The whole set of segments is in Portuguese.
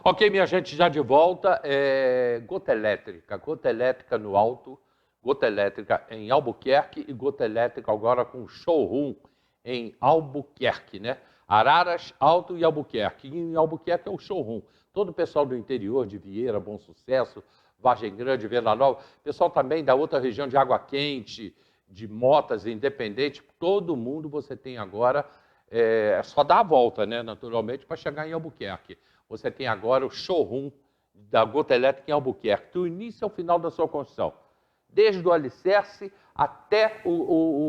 Ok, minha gente, já de volta. Gota elétrica no alto, gota elétrica em Albuquerque e gota elétrica agora com showroom em Albuquerque, né? Araras, Alto e Albuquerque. E em Albuquerque é o showroom. Todo o pessoal do interior, de Vieira, Bom Sucesso, Vargem Grande, Venda Nova, pessoal também da outra região de Água Quente, de Motas, Independente, todo mundo você tem agora, só dá a volta, né, naturalmente, para chegar em Albuquerque. Você tem agora o showroom da Gota Elétrica em Albuquerque, do início ao final da sua construção. Desde o alicerce até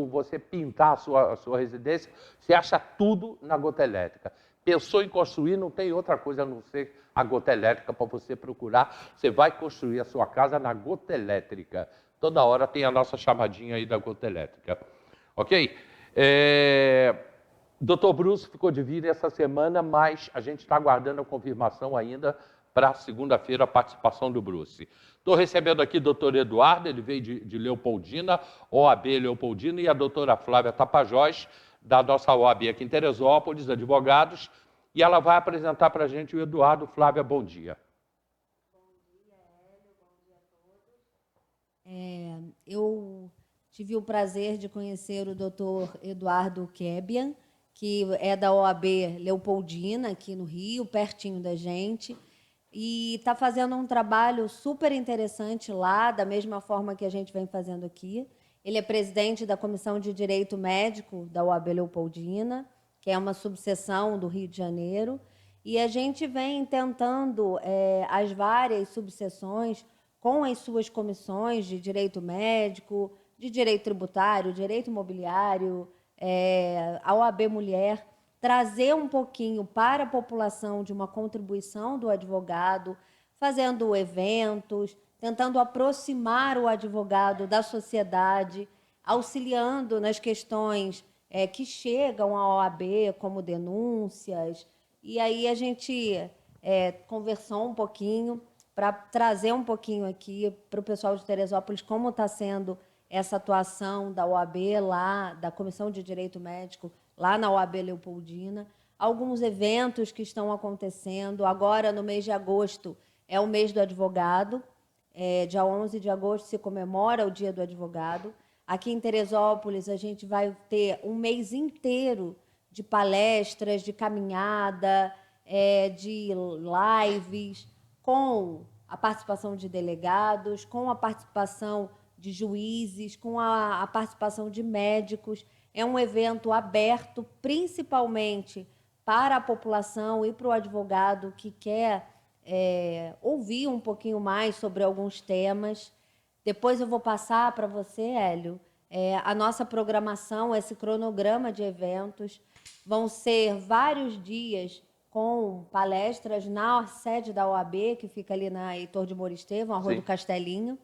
você pintar a sua residência, você acha tudo na Gota Elétrica. Pensou em construir, não tem outra coisa a não ser a Gota Elétrica para você procurar. Você vai construir a sua casa na Gota Elétrica. Toda hora tem a nossa chamadinha aí da Gota Elétrica. Ok? Dr. Bruce ficou de vir essa semana, mas a gente está aguardando a confirmação ainda para segunda-feira a participação do Bruce. Estou recebendo aqui o doutor Eduardo, ele veio de Leopoldina, OAB Leopoldina, e a doutora Flávia Tapajós, da nossa OAB aqui em Teresópolis, advogados, e ela vai apresentar para a gente o Eduardo. Flávia, bom dia. Bom dia, Hélio, bom dia a todos. Eu tive o prazer de conhecer o doutor Eduardo Kebian, que é da OAB Leopoldina, aqui no Rio, pertinho da gente, e está fazendo um trabalho super interessante lá, da mesma forma que a gente vem fazendo aqui. Ele é presidente da Comissão de Direito Médico da OAB Leopoldina, que é uma subseção do Rio de Janeiro, e a gente vem tentando as várias subseções com as suas comissões de direito médico, de direito tributário, direito imobiliário, a OAB Mulher, trazer um pouquinho para a população de uma contribuição do advogado, fazendo eventos, tentando aproximar o advogado da sociedade, auxiliando nas questões que chegam à OAB, como denúncias. E aí a gente conversou um pouquinho para trazer um pouquinho aqui para o pessoal de Teresópolis como está sendo essa atuação da OAB lá, da Comissão de Direito Médico, lá na OAB Leopoldina, alguns eventos que estão acontecendo. Agora, no mês de agosto, é o mês do advogado. Dia 11 de agosto se comemora o Dia do Advogado. Aqui em Teresópolis, a gente vai ter um mês inteiro de palestras, de caminhada, de lives, com a participação de delegados, com a participação de juízes, com a participação de médicos. É um evento aberto, principalmente para a população e para o advogado que quer ouvir um pouquinho mais sobre alguns temas. Depois eu vou passar para você, Hélio, a nossa programação, esse cronograma de eventos. Vão ser vários dias com palestras na sede da OAB, que fica ali na Heitor de Moura Estevam, a Rua do Castelinho.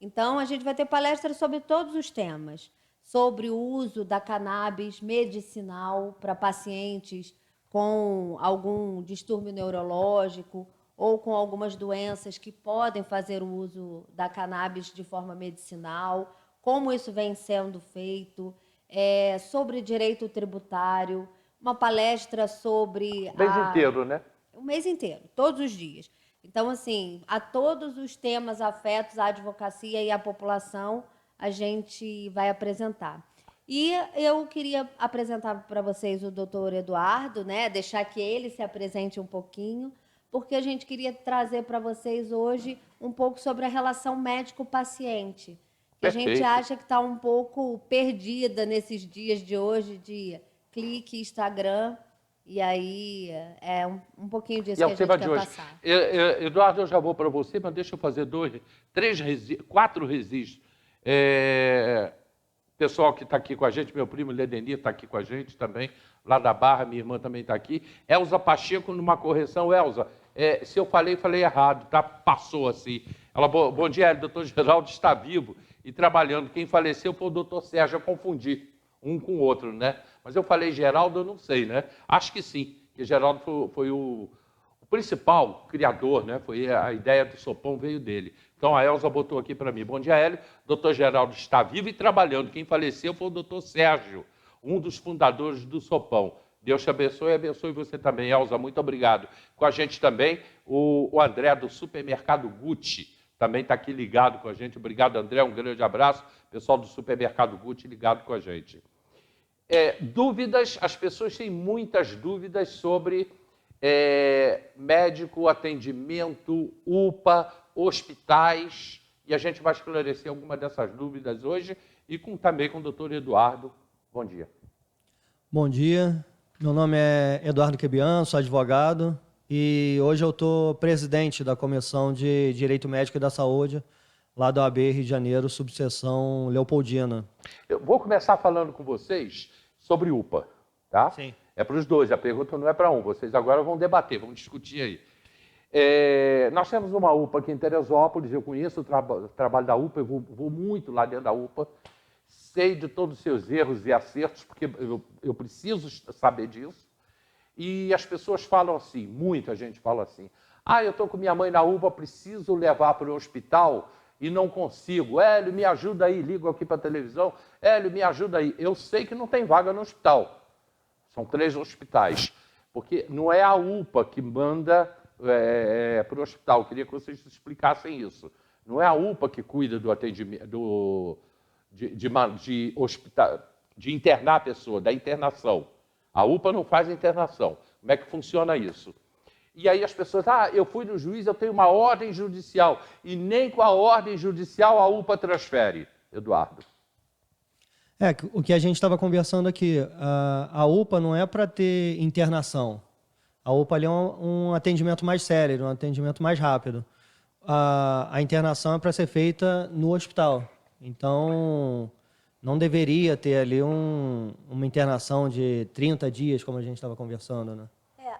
Então, a gente vai ter palestras sobre todos os temas, sobre o uso da cannabis medicinal para pacientes com algum distúrbio neurológico ou com algumas doenças que podem fazer o uso da cannabis de forma medicinal, como isso vem sendo feito, sobre direito tributário, uma palestra sobre... O mês inteiro, né? O mês inteiro, todos os dias. Então, assim, a todos os temas afetos à advocacia e à população, a gente vai apresentar. E eu queria apresentar para vocês o doutor Eduardo, né? Deixar que ele se apresente um pouquinho, porque a gente queria trazer para vocês hoje um pouco sobre a relação médico-paciente, que a gente acha que está um pouco perdida nesses dias de hoje, de clique, Instagram, e aí é um pouquinho disso que a gente quer passar. Eduardo, eu já vou para você, mas deixa eu fazer 4 registros. Pessoal que está aqui com a gente, meu primo Ledenir está aqui com a gente também, lá da Barra, minha irmã também está aqui. Elza Pacheco, numa correção. Elza, se eu falei errado, tá? Passou assim. Ela, bom dia, o doutor Geraldo está vivo e trabalhando. Quem faleceu foi o doutor Sérgio, eu confundi um com o outro, né? Mas eu falei Geraldo, eu não sei, né? Acho que sim, que Geraldo foi o principal criador, né? Foi a ideia do sopão, veio dele. Então a Elza botou aqui para mim. Bom dia, Hélio. Doutor Geraldo está vivo e trabalhando. Quem faleceu foi o doutor Sérgio, um dos fundadores do sopão. Deus te abençoe e abençoe você também, Elza. Muito obrigado. Com a gente também, o André do Supermercado Gucci também está aqui ligado com a gente. Obrigado, André. Um grande abraço. Pessoal do Supermercado Gucci ligado com a gente. Dúvidas, as pessoas têm muitas dúvidas sobre médico, atendimento, UPA, hospitais, e a gente vai esclarecer alguma dessas dúvidas hoje e também com o doutor Eduardo. Bom dia. Bom dia, meu nome é Eduardo Quebian, sou advogado e hoje eu estou presidente da Comissão de Direito Médico e da Saúde, lá da OAB Rio de Janeiro, subseção Leopoldina. Eu vou começar falando com vocês sobre UPA, tá? Sim. É para os dois, a pergunta não é para um, vocês agora vão debater, vamos discutir aí. Nós temos uma UPA aqui em Teresópolis, eu conheço o trabalho da UPA, eu vou muito lá dentro da UPA, sei de todos os seus erros e acertos, porque eu preciso saber disso, e as pessoas falam assim, muita gente fala assim, eu estou com minha mãe na UPA, preciso levar para o hospital e não consigo. Hélio, me ajuda aí, ligo aqui para a televisão, Hélio, me ajuda aí. Eu sei que não tem vaga no hospital. São 3 hospitais, porque não é a UPA que manda para o hospital. Eu queria que vocês explicassem isso. Não é a UPA que cuida do atendimento, de internar a pessoa, da internação. A UPA não faz internação. Como é que funciona isso? E aí as pessoas, eu fui no juiz, eu tenho uma ordem judicial, e nem com a ordem judicial a UPA transfere. Eduardo. O que a gente estava conversando aqui, a UPA não é para ter internação. A UPA ali é um atendimento mais sério, um atendimento mais rápido. A internação é para ser feita no hospital. Então, não deveria ter ali uma internação de 30 dias, como a gente estava conversando, né?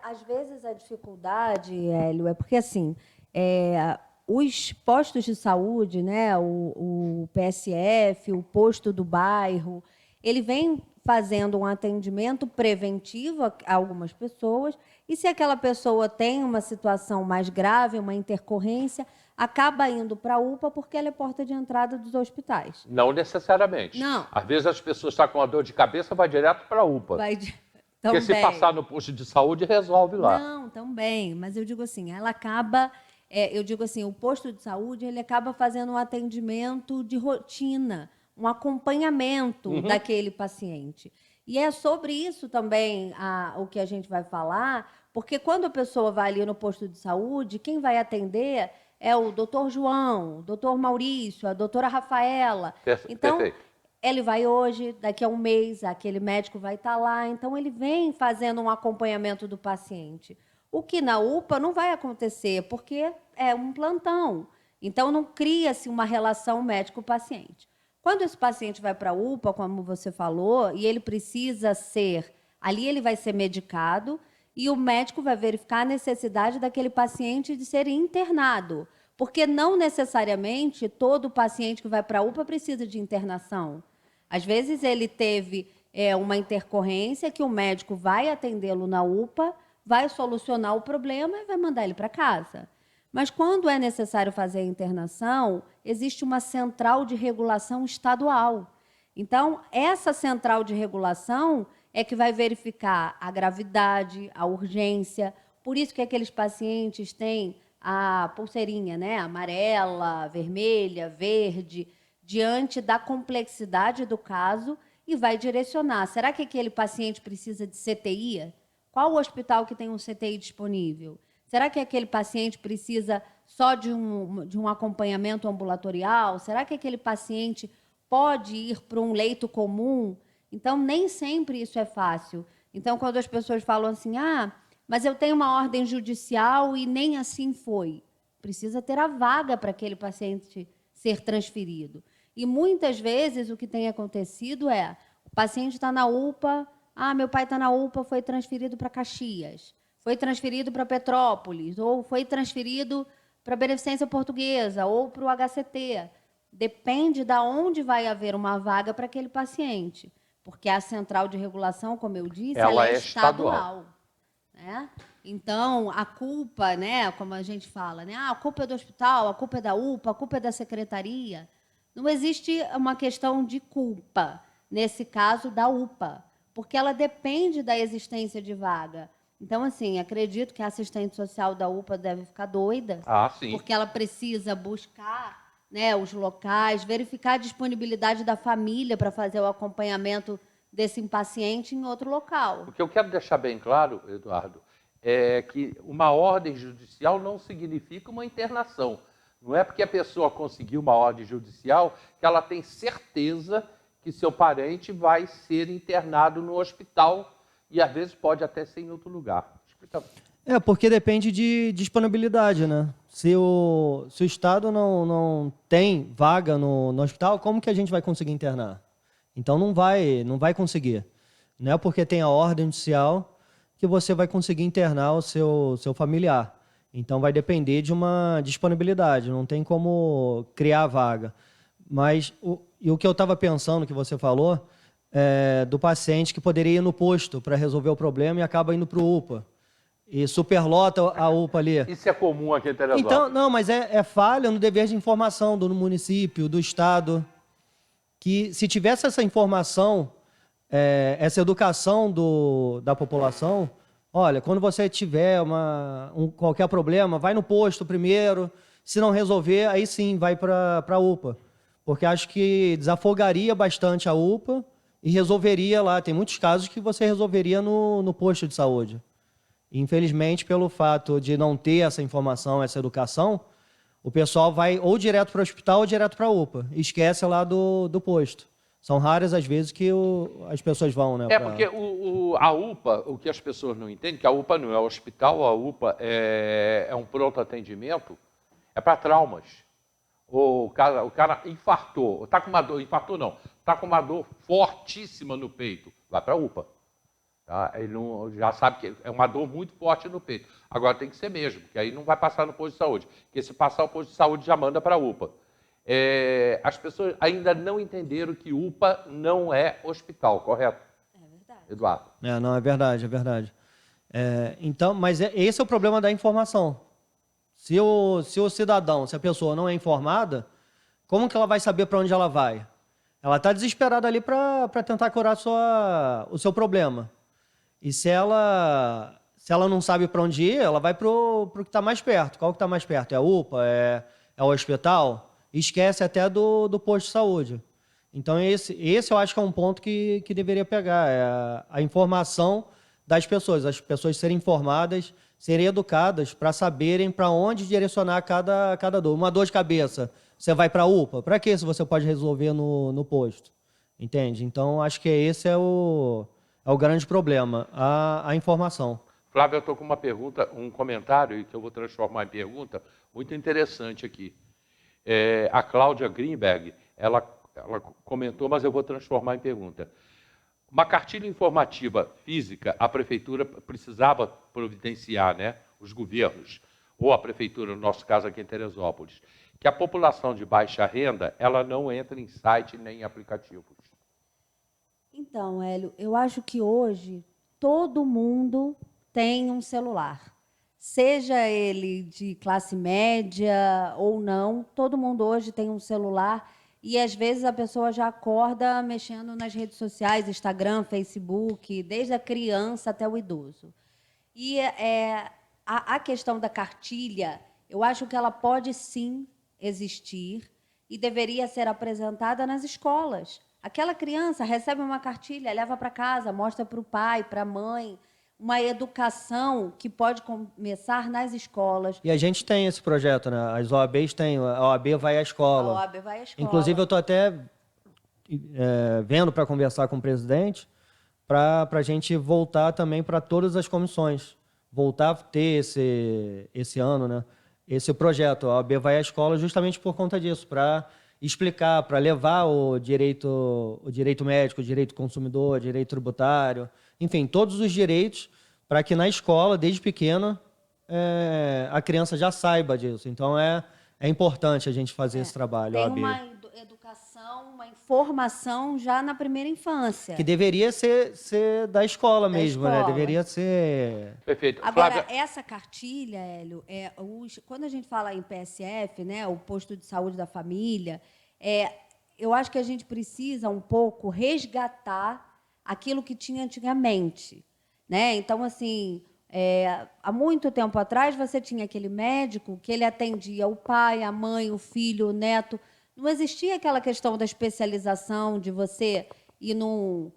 Às vezes a dificuldade, Hélio, é porque assim, os postos de saúde, né, o PSF, o posto do bairro, ele vem fazendo um atendimento preventivo a algumas pessoas, e se aquela pessoa tem uma situação mais grave, uma intercorrência, acaba indo para a UPA porque ela é porta de entrada dos hospitais. Não necessariamente. Não. Às vezes as pessoas estão com uma dor de cabeça, vai direto para a UPA. Porque se passar no posto de saúde, resolve lá. Não, também. Mas eu digo assim, ela acaba... o posto de saúde, ele acaba fazendo um atendimento de rotina, um acompanhamento daquele paciente. E é sobre isso também o que a gente vai falar, porque quando a pessoa vai ali no posto de saúde, quem vai atender é o doutor João, o doutor Maurício, a doutora Rafaela. Então, ele vai hoje, daqui a um mês, aquele médico vai estar lá. Então, ele vem fazendo um acompanhamento do paciente. O que na UPA não vai acontecer, porque é um plantão. Então, não cria-se uma relação médico-paciente. Quando esse paciente vai para a UPA, como você falou, e ele precisa ali ele vai ser medicado, e o médico vai verificar a necessidade daquele paciente de ser internado. Porque não necessariamente todo paciente que vai para a UPA precisa de internação. Às vezes, ele teve uma intercorrência que o médico vai atendê-lo na UPA, vai solucionar o problema e vai mandar ele para casa. Mas, quando é necessário fazer a internação, existe uma central de regulação estadual. Então, essa central de regulação é que vai verificar a gravidade, a urgência. Por isso que aqueles pacientes têm a pulseirinha, né? Amarela, vermelha, verde, diante da complexidade do caso, e vai direcionar. Será que aquele paciente precisa de CTI? Qual o hospital que tem um CTI disponível? Será que aquele paciente precisa só de um acompanhamento ambulatorial? Será que aquele paciente pode ir para um leito comum? Então, nem sempre isso é fácil. Então, quando as pessoas falam assim, mas eu tenho uma ordem judicial e nem assim foi. Precisa ter a vaga para aquele paciente ser transferido. E muitas vezes o que tem acontecido o paciente está na UPA, meu pai está na UPA, foi transferido para Caxias, foi transferido para Petrópolis, ou foi transferido para a Beneficência Portuguesa, ou para o HCT. Depende de onde vai haver uma vaga para aquele paciente. Porque a central de regulação, como eu disse, ela é estadual. Né? Então, a culpa, né, como a gente fala, né, a culpa é do hospital, a culpa é da UPA, a culpa é da secretaria. Não existe uma questão de culpa, nesse caso, da UPA. porque ela depende da existência de vaga. Então, assim, acredito que a assistente social da UPA deve ficar doida, Sim. porque ela precisa buscar, né, os locais, verificar a disponibilidade da família para fazer o acompanhamento desse paciente em outro local. O que eu quero deixar bem claro, Eduardo, é que uma ordem judicial não significa uma internação. Não é porque a pessoa conseguiu uma ordem judicial que ela tem certeza que seu parente vai ser internado no hospital e, às vezes, pode até ser em outro lugar. Explica. Porque depende de disponibilidade, né? Se o Estado não tem vaga no hospital, como que a gente vai conseguir internar? Então não vai conseguir. Não é porque tem a ordem judicial que você vai conseguir internar o seu familiar. Então vai depender de uma disponibilidade, não tem como criar vaga. Mas o que eu estava pensando, que você falou, do paciente que poderia ir no posto para resolver o problema e acaba indo para o UPA. E superlota a UPA ali. Isso é comum aqui em Teresópolis. Então, não, mas é falha no dever de informação do município, do Estado, que se tivesse essa informação, essa educação da população, olha, quando você tiver qualquer problema, vai no posto primeiro, se não resolver, aí sim, vai para a UPA. Porque acho que desafogaria bastante a UPA e resolveria lá. Tem muitos casos que você resolveria no posto de saúde. Infelizmente, pelo fato de não ter essa informação, essa educação, o pessoal vai ou direto para o hospital ou direto para a UPA. Esquece lá do posto. São raras as vezes que as pessoas vão, né? Porque a UPA, o que as pessoas não entendem, que a UPA não é o hospital, a UPA é um pronto atendimento, é para traumas. O cara infartou, está com uma dor, infartou não, está com uma dor fortíssima no peito, vai para a UPA. Tá? Ele já sabe que é uma dor muito forte no peito. Agora tem que ser mesmo, porque aí não vai passar no posto de saúde. Porque se passar o posto de saúde já manda para a UPA. As pessoas ainda não entenderam que UPA não é hospital, correto? É verdade. Eduardo. Não, é verdade, é verdade. Então, mas esse é o problema da informação. Se o cidadão, se a pessoa não é informada, como que ela vai saber para onde ela vai? Ela está desesperada ali para tentar curar o seu problema. E se ela não sabe para onde ir, ela vai para o que está mais perto. Qual que está mais perto? É a UPA? É o hospital? Esquece até do posto de saúde. Então, esse eu acho que é um ponto que deveria pegar. É a informação das pessoas. As pessoas serem informadas, serem educadas para saberem para onde direcionar cada dor. Uma dor de cabeça, você vai para a UPA? Para que se você pode resolver no posto? Entende? Então, acho que esse é o grande problema, a informação. Flávio, eu estou com uma pergunta, um comentário que eu vou transformar em pergunta, muito interessante aqui. A Cláudia Greenberg, ela comentou, mas eu vou transformar em pergunta. Uma cartilha informativa física, a prefeitura precisava providenciar, né, os governos, ou a prefeitura, no nosso caso aqui em Teresópolis, que a população de baixa renda, ela não entra em site nem em aplicativos. Então, Hélio, eu acho que hoje todo mundo tem um celular. Seja ele de classe média ou não, todo mundo hoje tem um celular e, às vezes, a pessoa já acorda mexendo nas redes sociais, Instagram, Facebook, desde a criança até o idoso. E a questão da cartilha, eu acho que ela pode, sim, existir e deveria ser apresentada nas escolas. Aquela criança recebe uma cartilha, leva para casa, mostra para o pai, para a mãe, uma educação que pode começar nas escolas. E a gente tem esse projeto, né? As OABs têm, a OAB vai à escola. A OAB vai à escola. Inclusive, eu estou até vendo para conversar com o presidente para a gente voltar também para todas as comissões. Voltar a ter esse ano, né? Esse projeto, a OAB vai à escola justamente por conta disso, para explicar, para levar o direito médico, o direito consumidor, o direito tributário, enfim, todos os direitos, para que na escola, desde pequena, a criança já saiba disso. Então, é importante a gente fazer esse trabalho. Tem uma educação, uma informação já na primeira infância. Que deveria ser da escola mesmo, né? Deveria ser... Perfeito. Agora, Flávia... essa cartilha, Hélio, quando a gente fala em PSF, né, o posto de saúde da família, eu acho que a gente precisa um pouco resgatar aquilo que tinha antigamente, né? Então, assim, há muito tempo atrás, você tinha aquele médico que ele atendia o pai, a mãe, o filho, o neto. Não existia aquela questão da especialização de você ir num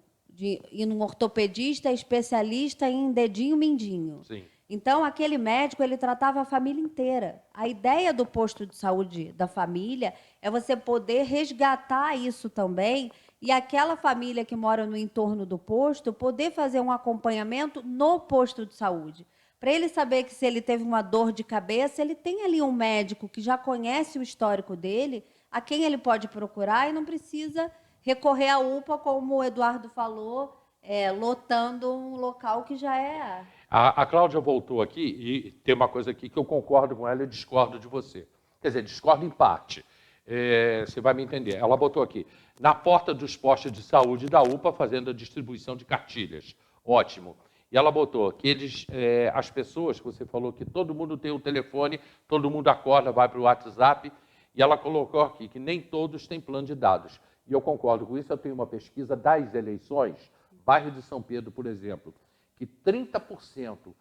ortopedista especialista em dedinho mindinho. Sim. Então, aquele médico, ele tratava a família inteira. A ideia do posto de saúde da família é você poder resgatar isso também e aquela família que mora no entorno do posto poder fazer um acompanhamento no posto de saúde. Para ele saber que se ele teve uma dor de cabeça, ele tem ali um médico que já conhece o histórico dele, a quem ele pode procurar e não precisa recorrer à UPA, como o Eduardo falou, lotando um local que já é... A Cláudia voltou aqui e tem uma coisa aqui que eu concordo com ela e discordo de você. Quer dizer, discordo em parte. Você vai me entender. Ela botou aqui, na porta dos postos de saúde da UPA, fazendo a distribuição de cartilhas. Ótimo. E ela botou que as pessoas, você falou que todo mundo tem o telefone, todo mundo acorda, vai para o WhatsApp, e ela colocou aqui que nem todos têm plano de dados. E eu concordo com isso. Eu tenho uma pesquisa das eleições, bairro de São Pedro, por exemplo, que 30%,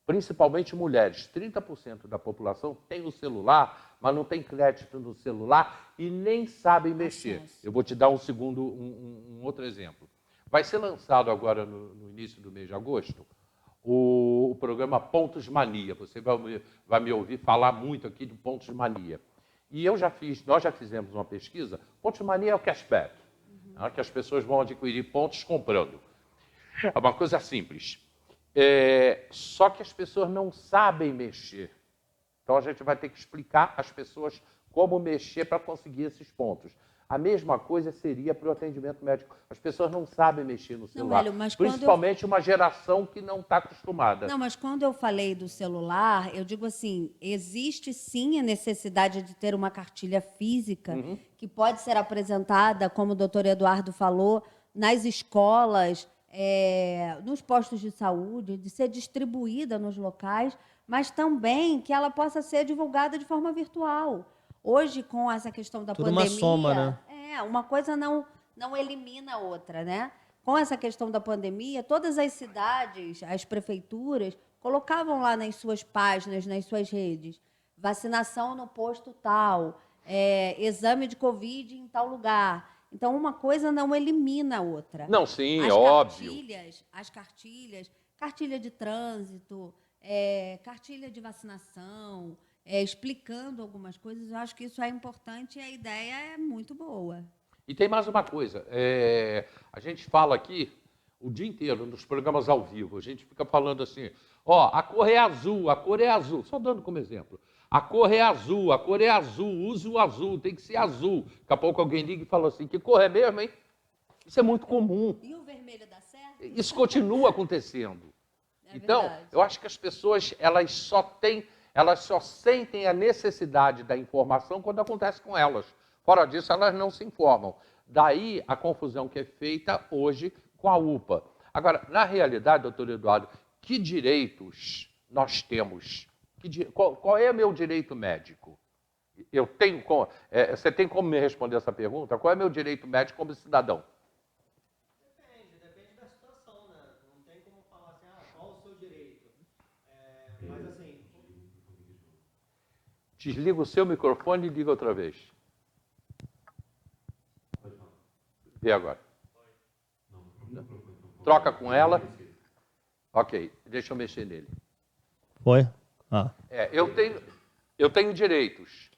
principalmente mulheres, 30% da população tem o celular, mas não tem crédito no celular e nem sabem mexer. Eu vou te dar um outro exemplo. Vai ser lançado agora, no início do mês de agosto, o programa Pontos Mania. Você vai me ouvir falar muito aqui de Pontos Mania. E nós já fizemos uma pesquisa. Pontos Mania é o cashback, que as pessoas vão adquirir pontos comprando. É uma coisa simples. Só que as pessoas não sabem mexer. Então, a gente vai ter que explicar às pessoas como mexer para conseguir esses pontos. A mesma coisa seria para o atendimento médico. As pessoas não sabem mexer no celular. Hélio, mas principalmente uma geração que não está acostumada. Não, mas quando eu falei do celular, eu digo assim, existe sim a necessidade de ter uma cartilha física que pode ser apresentada, como o doutor Eduardo falou, nas escolas, nos postos de saúde, de ser distribuída nos locais, mas também que ela possa ser divulgada de forma virtual. Hoje, com essa questão da pandemia... Tudo uma soma, né? Uma coisa não elimina a outra, né? Com essa questão da pandemia, todas as cidades, as prefeituras, colocavam lá nas suas páginas, nas suas redes, vacinação no posto tal, exame de Covid em tal lugar. Então, uma coisa não elimina a outra. Não, sim, é óbvio. As cartilhas, cartilha de trânsito, cartilha de vacinação, explicando algumas coisas, eu acho que isso é importante e a ideia é muito boa. E tem mais uma coisa, a gente fala aqui o dia inteiro nos programas ao vivo, a gente fica falando assim, a cor é azul, só dando como exemplo. A cor é azul, use o azul, tem que ser azul. Daqui a pouco alguém liga e fala assim, que cor é mesmo, hein? Isso é muito comum. E o vermelho dá certo? Isso continua acontecendo. Então, verdade. eu acho que as pessoas, elas só sentem a necessidade da informação quando acontece com elas. Fora disso, elas não se informam. Daí a confusão que é feita hoje com a UPA. Agora, na realidade, doutor Eduardo, que direitos nós temos? Qual é o meu direito médico? Você tem como me responder essa pergunta? Qual é o meu direito médico como cidadão? Depende da situação, né? Não tem como falar assim, qual o seu direito? Mas assim... Desliga o seu microfone e liga outra vez. Vê agora. Troca com ela. Ok, deixa eu mexer nele. Foi? Eu tenho direitos.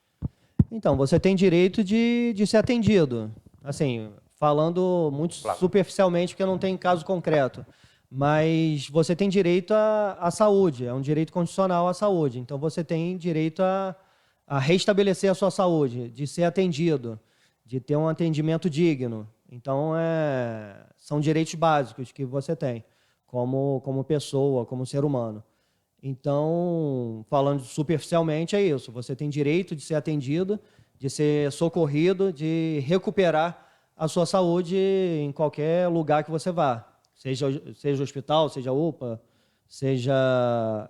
Então, você tem direito de ser atendido. Assim, falando muito superficialmente, porque não tem caso concreto. Mas você tem direito à saúde, é um direito constitucional à saúde. Então, você tem direito a restabelecer a sua saúde, de ser atendido, de ter um atendimento digno. Então, são direitos básicos que você tem, como pessoa, como ser humano. Então, falando superficialmente, é isso. Você tem direito de ser atendido, de ser socorrido, de recuperar a sua saúde em qualquer lugar que você vá. Seja hospital, seja UPA, seja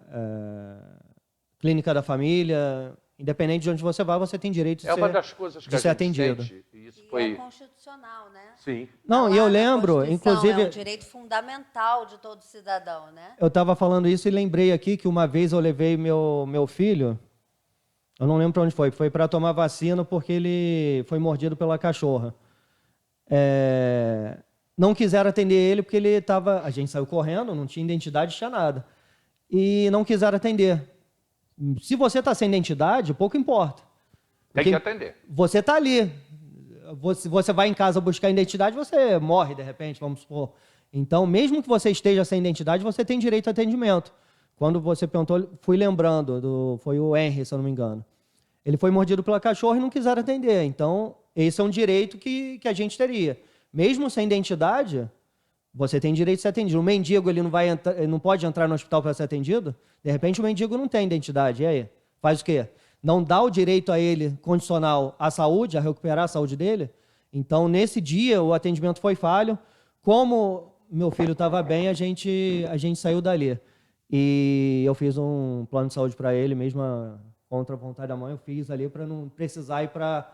clínica da família. Independente de onde você vá, você tem direito de ser atendido. Sente, e isso foi constitucional, né? Sim. Não, Tá e eu lá na lembro, Constituição, inclusive... é um direito fundamental de todo cidadão, né? Eu estava falando isso e lembrei aqui que uma vez eu levei meu filho, eu não lembro para onde foi para tomar vacina porque ele foi mordido pela cachorra. Não quiseram atender ele porque ele estava... A gente saiu correndo, não tinha identidade, tinha nada. E não quiseram atender. Se você está sem identidade, pouco importa. Tem que atender. Você está ali. Você vai em casa buscar identidade, você morre de repente, vamos supor. Então, mesmo que você esteja sem identidade, você tem direito a atendimento. Quando você perguntou, fui lembrando, foi o Henry, se eu não me engano. Ele foi mordido pela cachorra e não quiseram atender. Então, esse é um direito que a gente teria. Mesmo sem identidade, você tem direito de ser atendido. O mendigo ele não pode entrar no hospital para ser atendido? De repente, o mendigo não tem identidade. E aí? Faz o quê? Não dá o direito a ele, condicional, à saúde, a recuperar a saúde dele? Então, nesse dia, o atendimento foi falho. Como meu filho estava bem, a gente saiu dali. E eu fiz um plano de saúde para ele, mesmo contra a vontade da mãe, eu fiz ali para não precisar ir para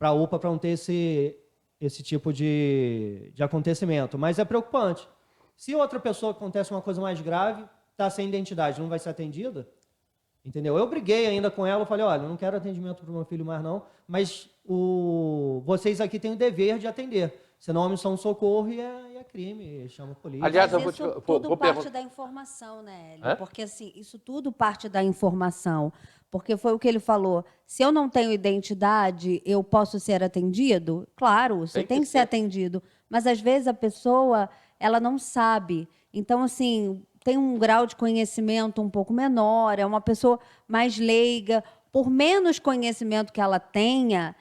a UPA, para não ter esse tipo de acontecimento. Mas é preocupante. Se outra pessoa acontece uma coisa mais grave, está sem identidade, não vai ser atendida? Entendeu? Eu briguei ainda com ela, eu falei, olha, eu não quero atendimento para o meu filho mais não, mas vocês aqui têm o dever de atender. Senão, omissão de socorro e é crime, chama a polícia. Aliás, Mas isso tudo parte da informação, né, Hélio? Porque, assim, isso tudo parte da informação. Porque foi o que ele falou. Se eu não tenho identidade, eu posso ser atendido? Claro, você tem que ser atendido. Mas, às vezes, a pessoa, ela não sabe. Então, assim, tem um grau de conhecimento um pouco menor, é uma pessoa mais leiga. Por menos conhecimento que ela tenha,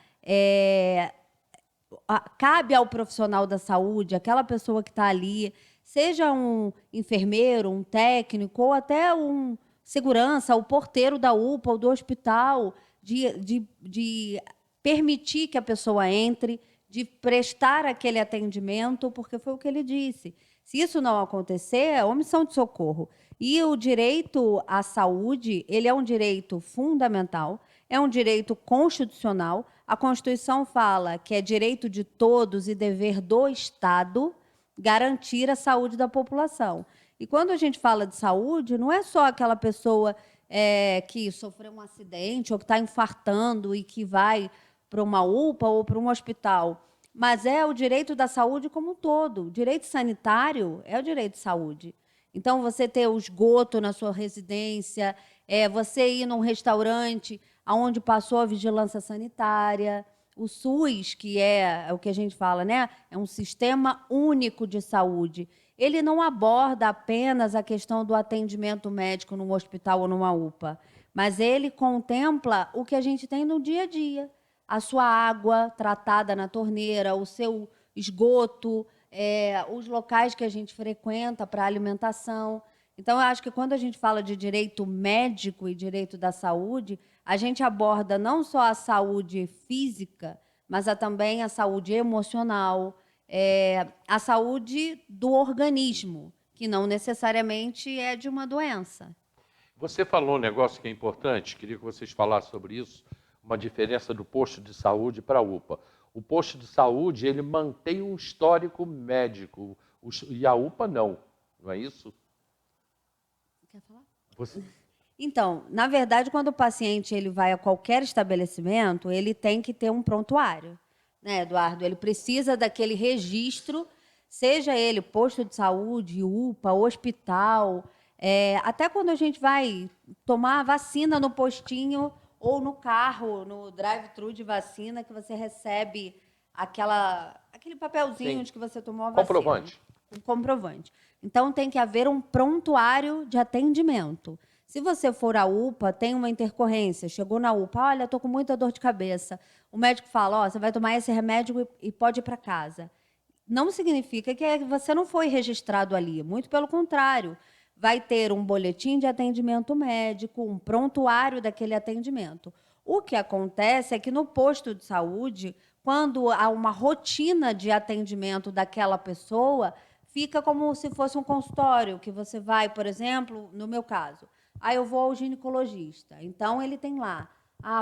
cabe ao profissional da saúde, aquela pessoa que está ali, seja um enfermeiro, um técnico, ou até um segurança, o porteiro da UPA ou do hospital, de permitir que a pessoa entre, de prestar aquele atendimento, porque foi o que ele disse. Se isso não acontecer, é omissão de socorro. E o direito à saúde, ele é um direito fundamental, é um direito constitucional. A Constituição fala que é direito de todos e dever do Estado garantir a saúde da população. E quando a gente fala de saúde, não é só aquela pessoa que sofreu um acidente ou que está infartando e que vai para uma UPA ou para um hospital, mas é o direito da saúde como um todo. O direito sanitário é o direito de saúde. Então, você ter o esgoto na sua residência, você ir num restaurante onde passou a vigilância sanitária, o SUS, que é o que a gente fala, né? É um sistema único de saúde. Ele não aborda apenas a questão do atendimento médico num hospital ou numa UPA, mas ele contempla o que a gente tem no dia a dia. A sua água tratada na torneira, o seu esgoto, os locais que a gente frequenta para alimentação. Então, eu acho que quando a gente fala de direito médico e direito da saúde, a gente aborda não só a saúde física, mas também a saúde emocional, a saúde do organismo, que não necessariamente é de uma doença. Você falou um negócio que é importante, queria que vocês falassem sobre isso, uma diferença do posto de saúde para a UPA. O posto de saúde, ele mantém um histórico médico, e a UPA não é isso? Quer falar? Então, na verdade, quando o paciente ele vai a qualquer estabelecimento, ele tem que ter um prontuário, né, Eduardo? Ele precisa daquele registro, seja ele posto de saúde, UPA, hospital, até quando a gente vai tomar a vacina no postinho ou no carro, no drive-thru de vacina, que você recebe aquele papelzinho Sim. de que você tomou a vacina. Comprovante. Um comprovante. Então, tem que haver um prontuário de atendimento. Se você for à UPA, tem uma intercorrência. Chegou na UPA, olha, estou com muita dor de cabeça. O médico fala, você vai tomar esse remédio e pode ir para casa. Não significa que você não foi registrado ali. Muito pelo contrário. Vai ter um boletim de atendimento médico, um prontuário daquele atendimento. O que acontece é que no posto de saúde, quando há uma rotina de atendimento daquela pessoa, fica como se fosse um consultório, que você vai, por exemplo, no meu caso, eu vou ao ginecologista. Então, ele tem lá,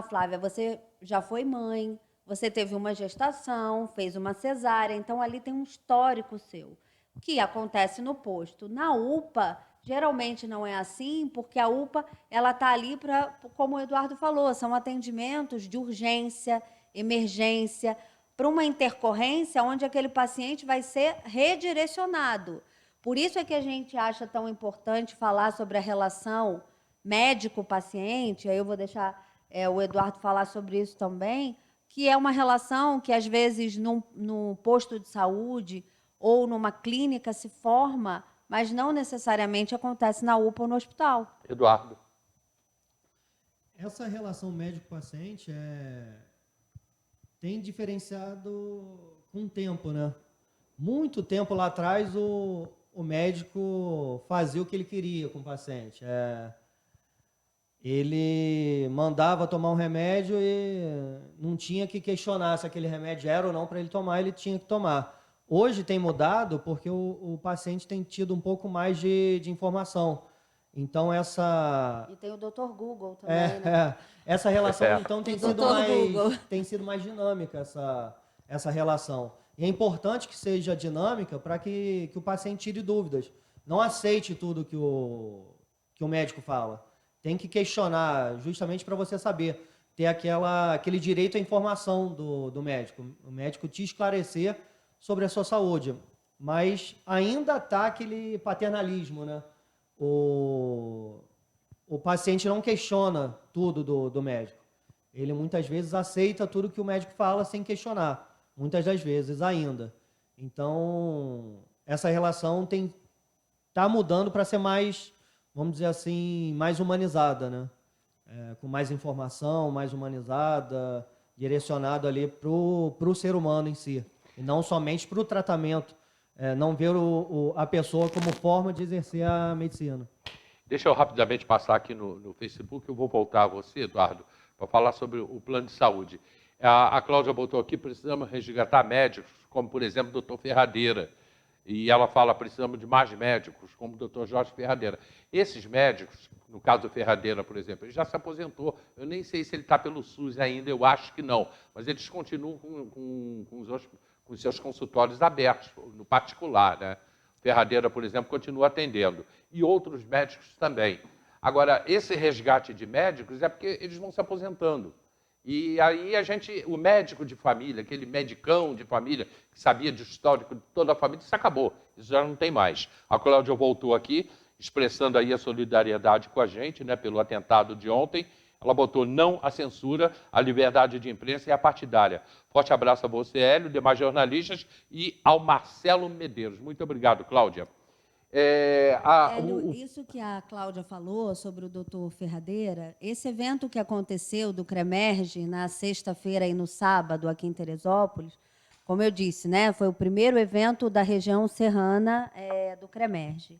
Flávia, você já foi mãe, você teve uma gestação, fez uma cesárea, então ali tem um histórico seu, que acontece no posto. Na UPA, geralmente não é assim, porque a UPA ela está ali para, como o Eduardo falou, são atendimentos de urgência, emergência, para uma intercorrência onde aquele paciente vai ser redirecionado. Por isso é que a gente acha tão importante falar sobre a relação médico-paciente, aí eu vou deixar o Eduardo falar sobre isso também, que é uma relação que, às vezes, num posto de saúde ou numa clínica se forma, mas não necessariamente acontece na UPA ou no hospital. Eduardo. Essa relação médico-paciente tem diferenciado com o tempo, né? Muito tempo lá atrás, o médico fazia o que ele queria com o paciente. Ele mandava tomar um remédio e não tinha que questionar se aquele remédio era ou não para ele tomar, ele tinha que tomar. Hoje tem mudado porque o paciente tem tido um pouco mais de informação. Então, E tem o Dr. Google também, né? Essa relação, então, tem Dr. sido mais dinâmica, essa relação. E é importante que seja dinâmica para que o paciente tire dúvidas. Não aceite tudo que o médico fala. Tem que questionar, justamente para você saber, ter aquele direito à informação do médico. O médico te esclarecer sobre a sua saúde. Mas ainda está aquele paternalismo, né? O paciente não questiona tudo do médico. Ele muitas vezes aceita tudo que o médico fala sem questionar. Muitas das vezes ainda. Então, essa relação está mudando para ser mais, vamos dizer assim, mais humanizada, né? Com mais informação, mais humanizada, direcionado ali para o ser humano em si. E não somente para o tratamento. Não ver a pessoa como forma de exercer a medicina. Deixa eu rapidamente passar aqui no Facebook, eu vou voltar a você, Eduardo, para falar sobre o plano de saúde. A Cláudia botou aqui, precisamos resgatar médicos, como, por exemplo, o Dr. Ferradeira. E ela fala, precisamos de mais médicos, como o Dr. Jorge Ferradeira. Esses médicos, no caso do Ferradeira, por exemplo, ele já se aposentou. Eu nem sei se ele está pelo SUS ainda, eu acho que não. Mas eles continuam com os seus consultórios abertos, no particular, né? Ferradeira, por exemplo, continua atendendo. E outros médicos também. Agora, esse resgate de médicos é porque eles vão se aposentando. E aí o médico de família, aquele medicão de família, que sabia de histórico de toda a família, isso acabou. Isso já não tem mais. A Cláudia voltou aqui, expressando aí a solidariedade com a gente, né, pelo atentado de ontem. Ela botou não à censura, à liberdade de imprensa e à partidária. Forte abraço a você, Hélio, demais jornalistas, e ao Marcelo Medeiros. Muito obrigado, Cláudia. Hélio, isso que a Cláudia falou sobre o doutor Ferradeira, esse evento que aconteceu do CREMERGE na sexta-feira e no sábado aqui em Teresópolis, como eu disse, né, foi o primeiro evento da região serrana do CREMERGE.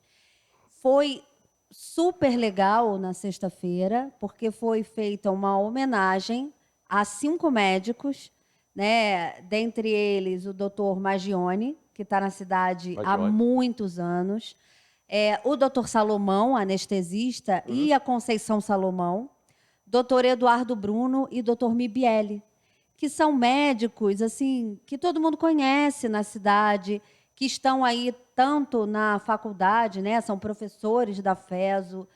Foi super legal na sexta-feira, porque foi feita uma homenagem a 5 médicos, né, dentre eles o doutor Magione, que está na cidade há muitos anos, o doutor Salomão, anestesista, e a Conceição Salomão, doutor Eduardo Bruno e doutor Mibiele, que são médicos assim que todo mundo conhece na cidade, que estão aí tanto na faculdade, né, são professores da FESO,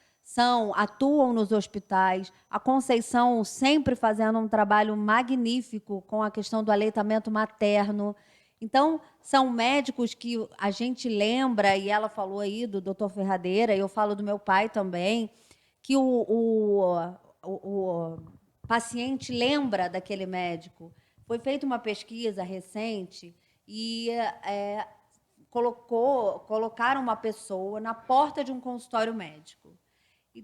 atuam nos hospitais. A Conceição sempre fazendo um trabalho magnífico com a questão do aleitamento materno. Então, são médicos que a gente lembra, e ela falou aí do doutor Ferradeira, e eu falo do meu pai também, que o paciente lembra daquele médico. Foi feita uma pesquisa recente e colocaram uma pessoa na porta de um consultório médico. E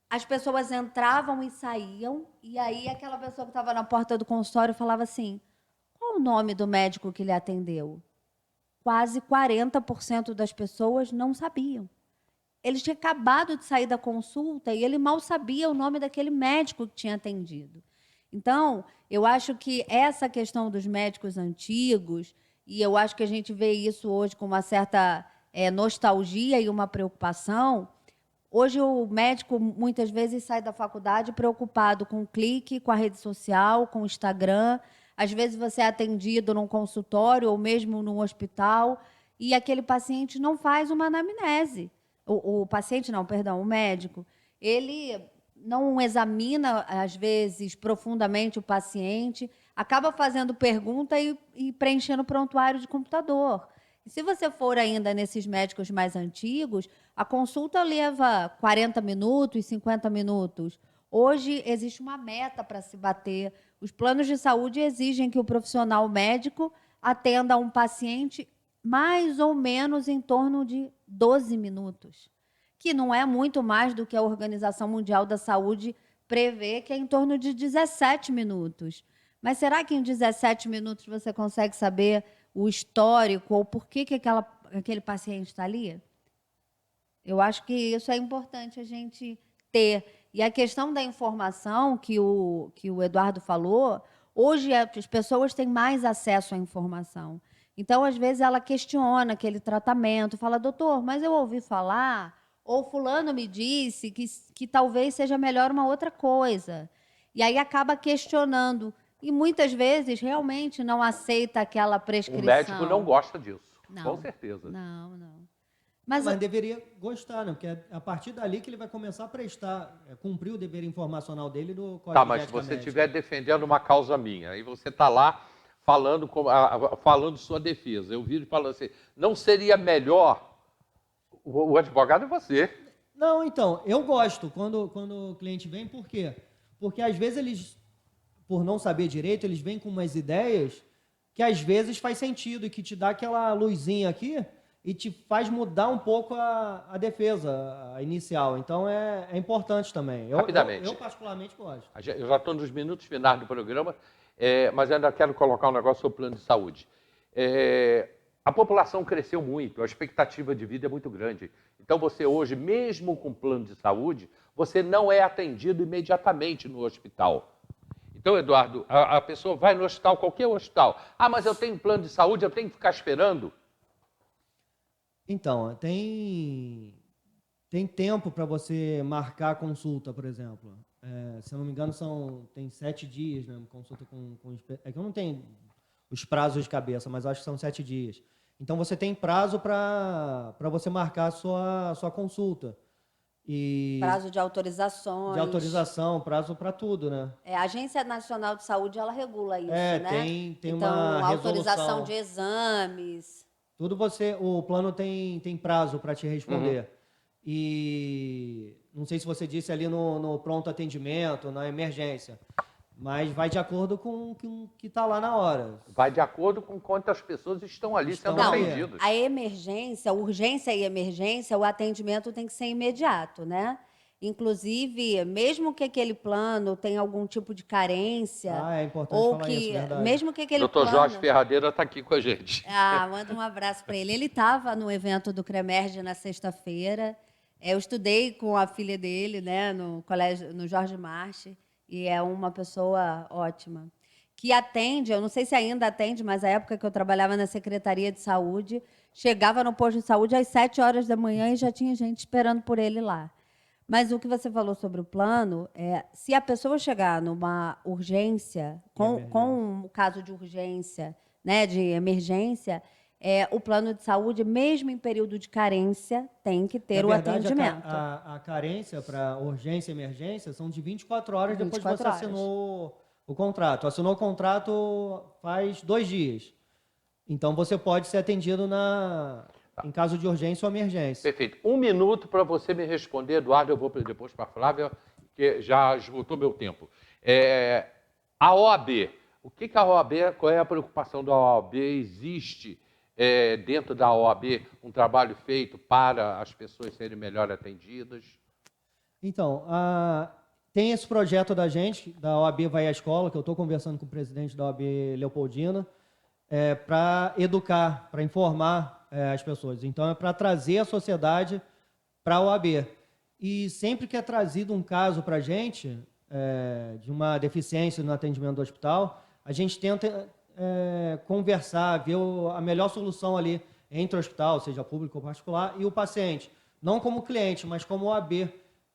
as pessoas entravam e saíam, e aí aquela pessoa que estava na porta do consultório falava assim: qual o nome do médico que lhe atendeu? Quase 40% das pessoas não sabiam. Ele tinha acabado de sair da consulta e ele mal sabia o nome daquele médico que tinha atendido. Então, eu acho que essa questão dos médicos antigos, e eu acho que a gente vê isso hoje com uma certa nostalgia e uma preocupação. Hoje o médico muitas vezes sai da faculdade preocupado com o clique, com a rede social, com o Instagram, Às vezes você é atendido num consultório ou mesmo num hospital e aquele paciente não faz uma anamnese. O paciente não, perdão, o médico. Ele não examina, às vezes, profundamente o paciente, acaba fazendo pergunta e preenchendo prontuário de computador. E se você for ainda nesses médicos mais antigos, a consulta leva 40 minutos, 50 minutos. Hoje existe uma meta para se bater. Os planos de saúde exigem que o profissional médico atenda um paciente mais ou menos em torno de 12 minutos, que não é muito mais do que a Organização Mundial da Saúde prevê, que é em torno de 17 minutos. Mas será que em 17 minutos você consegue saber o histórico ou por que aquele paciente está ali? Eu acho que isso é importante a gente ter. E a questão da informação que o Eduardo falou, hoje as pessoas têm mais acesso à informação. Então, às vezes, ela questiona aquele tratamento, fala, doutor, mas eu ouvi falar, ou fulano me disse que talvez seja melhor uma outra coisa. E aí acaba questionando. E muitas vezes realmente não aceita aquela prescrição. O médico não gosta disso, Não, com certeza. Não. Mas deveria gostar, né? Porque é a partir dali que ele vai começar a prestar, cumprir o dever informacional dele do Código Tá, de mas se Ética você Médica. estiver defendendo uma causa minha, aí você está lá falando sua defesa. Eu viro falando assim, não seria melhor o advogado é você. Não, então, eu gosto quando o cliente vem, por quê? Porque às vezes eles, por não saber direito, eles vêm com umas ideias que às vezes faz sentido e que te dá aquela luzinha aqui e te faz mudar um pouco a defesa a inicial. Então é importante também. Rapidamente. Eu particularmente gosto. Eu já estou nos minutos finais do programa, mas eu ainda quero colocar um negócio sobre o plano de saúde. A população cresceu muito, a expectativa de vida é muito grande. Então você hoje, mesmo com plano de saúde, você não é atendido imediatamente no hospital. Então, Eduardo, a pessoa vai no hospital, qualquer hospital. Ah, mas eu tenho plano de saúde, eu tenho que ficar esperando? Então, tem tempo para você marcar a consulta, por exemplo. Se eu não me engano, tem 7 dias, né? Consulta é que eu não tenho os prazos de cabeça, mas acho que são 7 dias. Então, você tem prazo para você marcar a sua consulta. Prazo de autorizações. De autorização, prazo para tudo, né? A Agência Nacional de Saúde, ela regula isso, né? Tem então, uma autorização resolução. de exames. Tudo o plano tem prazo para te responder. E não sei se você disse ali no pronto atendimento, na emergência, mas vai de acordo com o que está lá na hora. Vai de acordo com quantas pessoas estão ali sendo atendidas. A emergência, urgência e emergência, o atendimento tem que ser imediato, né? Inclusive, mesmo que aquele plano tenha algum tipo de carência, é importante ou falar isso, verdade. mesmo que aquele Doutor plano... Jorge Ferradeira está aqui com a gente. Manda um abraço para ele. Ele estava no evento do CREMERGE na sexta-feira. Eu estudei com a filha dele, né, no colégio, no Jorge Marche, e é uma pessoa ótima. Que atende, eu não sei se ainda atende, mas na época que eu trabalhava na Secretaria de Saúde, chegava no posto de saúde às 7 horas da manhã e já tinha gente esperando por ele lá. Mas o que você falou sobre o plano, se a pessoa chegar numa urgência, com um caso de urgência, né, de emergência, o plano de saúde, mesmo em período de carência, tem que ter o atendimento. A carência para urgência e emergência são de 24 horas depois que você assinou o contrato. Assinou o contrato faz 2 dias. Então, você pode ser atendido em caso de urgência ou emergência. Perfeito. 1 minuto para você me responder, Eduardo. Eu vou depois para a Flávia, que já esgotou meu tempo. A OAB. Qual é a preocupação da OAB? Existe dentro da OAB um trabalho feito para as pessoas serem melhor atendidas? Então, tem esse projeto da gente, da OAB Vai à Escola, que eu estou conversando com o presidente da OAB Leopoldina, para educar, para informar as pessoas. Então, é para trazer a sociedade para a OAB. E sempre que é trazido um caso para a gente, de uma deficiência no atendimento do hospital, a gente tenta conversar, ver a melhor solução ali entre o hospital, seja público ou particular, e o paciente. Não como cliente, mas como OAB,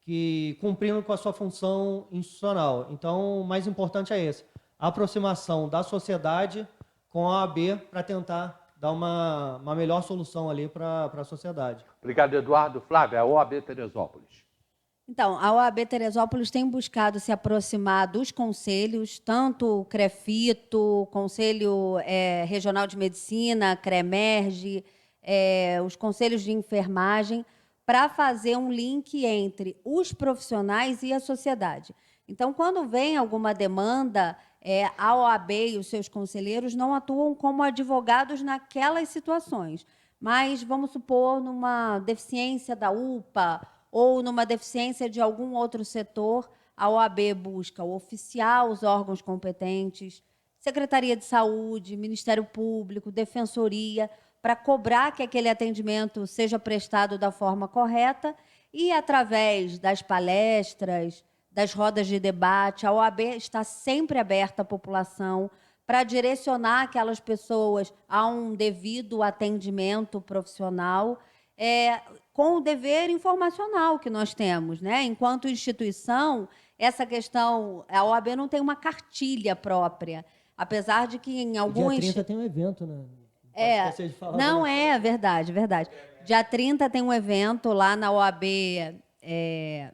que cumprindo com a sua função institucional. Então, o mais importante é esse. aproximação da sociedade com a OAB para tentar dar uma melhor solução ali para a sociedade. Obrigado, Eduardo. Flávia, a OAB Teresópolis. Então, a OAB Teresópolis tem buscado se aproximar dos conselhos, tanto o CREFITO, Conselho Regional de Medicina, CREMERGE, os conselhos de enfermagem, para fazer um link entre os profissionais e a sociedade. Então, quando vem alguma demanda, a OAB e os seus conselheiros não atuam como advogados naquelas situações, mas, vamos supor, numa deficiência da UPA, ou numa deficiência de algum outro setor, a OAB busca oficiar os órgãos competentes, Secretaria de Saúde, Ministério Público, Defensoria, para cobrar que aquele atendimento seja prestado da forma correta e, através das palestras, das rodas de debate, a OAB está sempre aberta à população para direcionar aquelas pessoas a um devido atendimento profissional, com o dever informacional que nós temos, né? Enquanto instituição, essa questão, a OAB não tem uma cartilha própria, apesar de que em alguns... Dia 30 tem um evento, né? De falar não, verdade. Dia 30 tem um evento lá na OAB,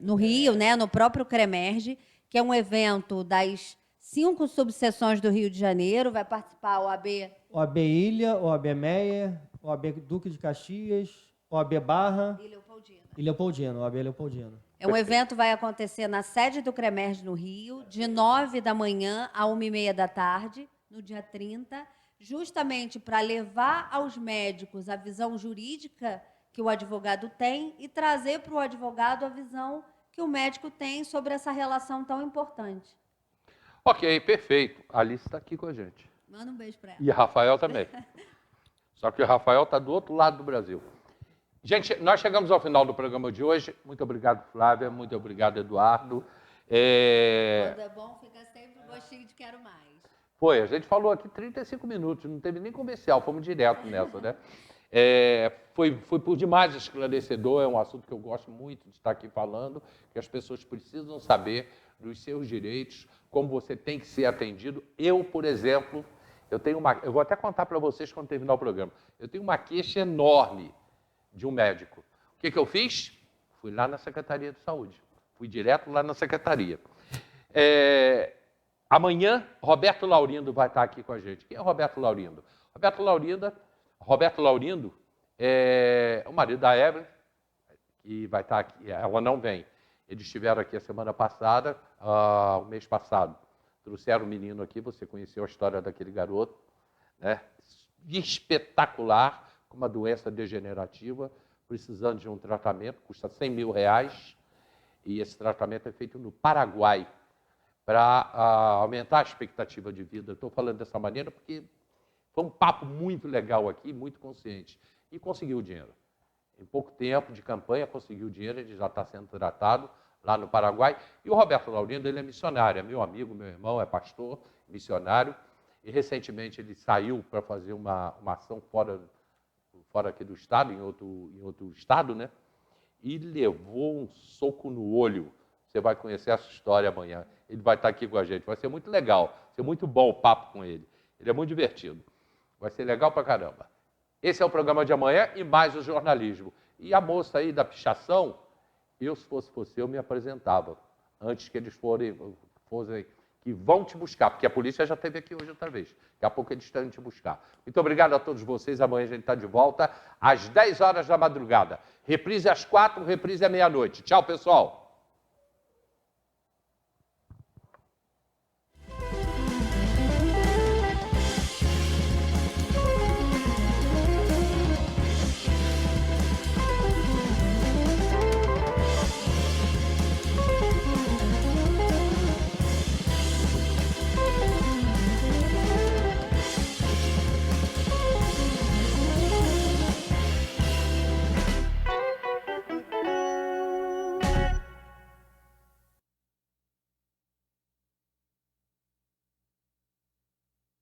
no Rio, né? No próprio CREMERGE, que é um evento das 5 subseções do Rio de Janeiro, vai participar a OAB... OAB Ilha, OAB Meia, OAB Duque de Caxias... OAB Barra e Leopoldina, OAB Leopoldina. Um evento vai acontecer na sede do CREMERGE no Rio, de 9 da manhã a 1h30 da tarde, no dia 30, justamente para levar aos médicos a visão jurídica que o advogado tem e trazer para o advogado a visão que o médico tem sobre essa relação tão importante. Ok, perfeito. A Alice está aqui com a gente. Manda um beijo para ela. E a Rafael também. Só que o Rafael está do outro lado do Brasil. Gente, nós chegamos ao final do programa de hoje. Muito obrigado, Flávia. Muito obrigado, Eduardo. Quando é bom, fica sempre um gostinho de quero mais. Foi, a gente falou aqui 35 minutos, não teve nem comercial, fomos direto nessa, né? Foi por demais esclarecedor, é um assunto que eu gosto muito de estar aqui falando, que as pessoas precisam saber dos seus direitos, como você tem que ser atendido. Eu, por exemplo, eu vou até contar para vocês quando terminar o programa, eu tenho uma queixa enorme de um médico. O que eu fiz? Fui lá na Secretaria de Saúde. Fui direto lá na Secretaria. Amanhã, Roberto Laurindo vai estar aqui com a gente. Quem é Roberto Laurindo? Roberto Laurindo é o marido da Evelyn, que vai estar aqui. Ela não vem. Eles estiveram aqui a semana passada, o mês passado. Trouxeram o menino aqui, você conheceu a história daquele garoto, né? Espetacular, com uma doença degenerativa, precisando de um tratamento, custa R$100 mil, e esse tratamento é feito no Paraguai, para aumentar a expectativa de vida. Estou falando dessa maneira porque foi um papo muito legal aqui, muito consciente, e conseguiu o dinheiro. Em pouco tempo de campanha, conseguiu o dinheiro, ele já está sendo tratado lá no Paraguai. E o Roberto Laurindo, ele é missionário, é meu amigo, meu irmão, é pastor, missionário, e recentemente ele saiu para fazer uma ação fora aqui do estado, em outro estado, né? E levou um soco no olho. Você vai conhecer essa história amanhã. Ele vai estar aqui com a gente. Vai ser muito legal, vai ser muito bom o papo com ele. Ele é muito divertido. Vai ser legal pra caramba. Esse é o programa de amanhã e mais o jornalismo. E a moça aí da pichação, eu, se fosse você, eu me apresentava. Antes que eles fossem que vão te buscar, porque a polícia já esteve aqui hoje outra vez. Daqui a pouco eles estão te buscar. Muito obrigado a todos vocês. Amanhã a gente está de volta às 10 horas da madrugada. Reprise às 4, reprise à meia-noite. Tchau, pessoal.